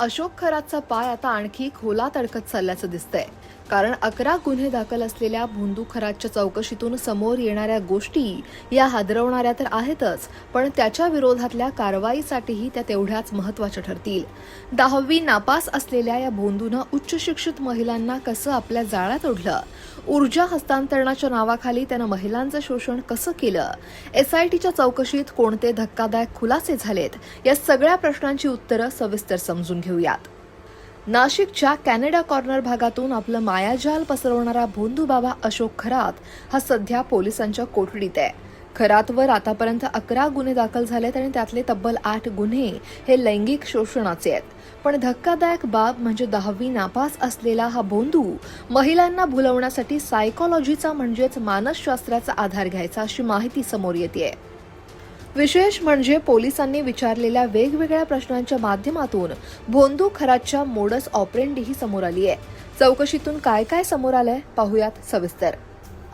अशोक खरातचा पाय आता आणखी खोलात अडकत चालल्याचं दिसतंय. कारण 11 गुन्हे दाखल असलेल्या भोंदू खरातच्या चौकशीतून समोर येणाऱ्या गोष्टी या हादरवणाऱ्या तर आहेतच, पण त्याच्या विरोधातल्या कारवाईसाठीही त्या तेवढ्याच महत्त्वाच्या ठरतील. 10वी नापास असलेल्या या भोंदूनं उच्च शिक्षित महिलांना कसं आपल्या जाळ्यात ओढलं, ऊर्जा हस्तांतरणाच्या नावाखाली त्यानं महिलांचं शोषण कसं केलं, एसआयटीच्या चौकशीत कोणते धक्कादायक खुलासे झालेत, या सगळ्या प्रश्नांची उत्तरं सविस्तर समजून घेऊयात. नाशिकच्या कॅनडा कॉर्नर भागातून आपलं मायाजाल पसरवणारा भोंदू बाबा अशोक खरात हा सध्या पोलिसांच्या कोठडीत आहे. खरातवर आतापर्यंत 11 गुन्हे दाखल झालेत आणि त्यातले तब्बल 8 गुन्हे हे लैंगिक शोषणाचे आहेत. पण धक्कादायक बाब म्हणजे 10वी नापास असलेला हा भोंदू महिलांना भुलवण्यासाठी सायकोलॉजीचा म्हणजेच मानसशास्त्राचा आधार घ्यायचा अशी माहिती समोर येतेय. विशेष म्हणजे पोलिसांनी विचारलेल्या वेगवेगळ्या प्रश्नांच्या माध्यमातून भोंदू खरातच्या मोडस ऑपरेंडीही समोर आली आहे. चौकशीतून काय काय समोर आलंय पाहूयात सविस्तर.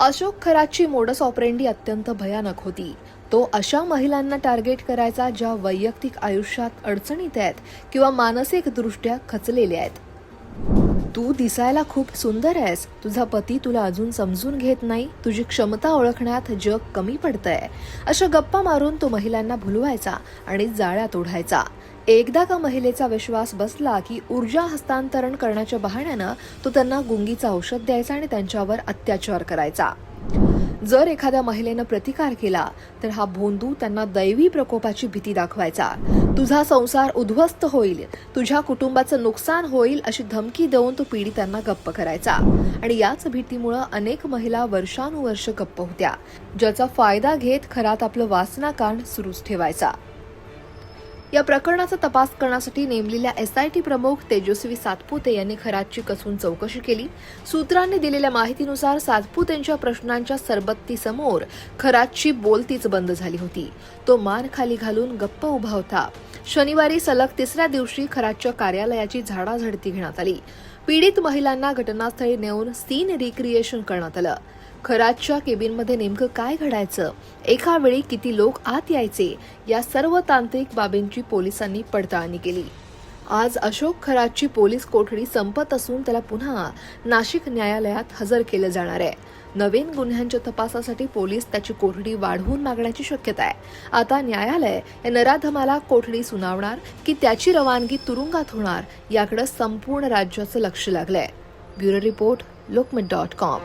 अशोक खरातची मोडस ऑपरेंडी अत्यंत भयानक होती. तो अशा महिलांना टार्गेट करायचा ज्या वैयक्तिक आयुष्यात अडचणीत आहेत किंवा मानसिकदृष्ट्या खचलेल्या आहेत. तू दिसायला खूप सुंदर आहेस, तुझा पती तुला अजून समजून घेत नाही, तुझी क्षमता ओळखण्यात जग कमी पडतंय, अशा गप्पा मारून तो महिलांना भुलवायचा आणि जाळ्यात ओढायचा. एकदा का महिलेचा विश्वास बसला की ऊर्जा हस्तांतरण करण्याच्या बहाण्यानं तो त्यांना गुंगीचं औषध द्यायचा आणि त्यांच्यावर अत्याचार करायचा. जर एखाद्या महिलेनं प्रतिकार केला तर हा भोंदू त्यांना दैवी प्रकोपाची भीती दाखवायचा. तुझा संसार उद्ध्वस्त होईल, तुझ्या कुटुंबाचं नुकसान होईल अशी धमकी देऊन तो पीडितांना गप्प करायचा. आणि याच भीतीमुळे अनेक महिला वर्षानुवर्ष गप्प होत्या, ज्याचा फायदा घेत खरात आपलं वासनाकांड सुरूच ठेवायचा. या प्रकरणाचा तपास करण्यासाठी नेमलेल्या एसआयटी प्रमुख तेजस्वी सातपुते यांनी खरातची कसून चौकशी केली. सूत्रांनी दिलेल्या माहितीनुसार सातपुतेंच्या प्रश्नांच्या सरबत्तीसमोर खरातची बोलतीच बंद झाली होती. तो मान खाली घालून गप्प उभा होता. शनिवारी सलग 3ऱ्या दिवशी खरातच्या कार्यालयाची झाडाझडती घेण्यात आली. पीडित महिलांना घटनास्थळी नेऊन सीन रिक्रिएशन करण्यात आलं. खरातच्या केबिनमध्ये नेमकं काय घडायचं, एका वेळी किती लोक आत यायचे, या सर्व तांत्रिक बाबींची पोलिसांनी पडताळणी केली. आज अशोक खरातची पोलीस कोठडी संपत असून त्याला पुन्हा नाशिक न्यायालयात हजर केलं जाणार आहे. नवीन गुन्ह्यांच्या तपासासाठी पोलीस त्याची कोठडी वाढवून मागण्याची शक्यता आहे. आता न्यायालय या नराधमाला कोठडी सुनावणार की त्याची रवानगी तुरुंगात होणार, याकडे संपूर्ण राज्याचं लक्ष लागलंय. Bureau report, लोकमत.com.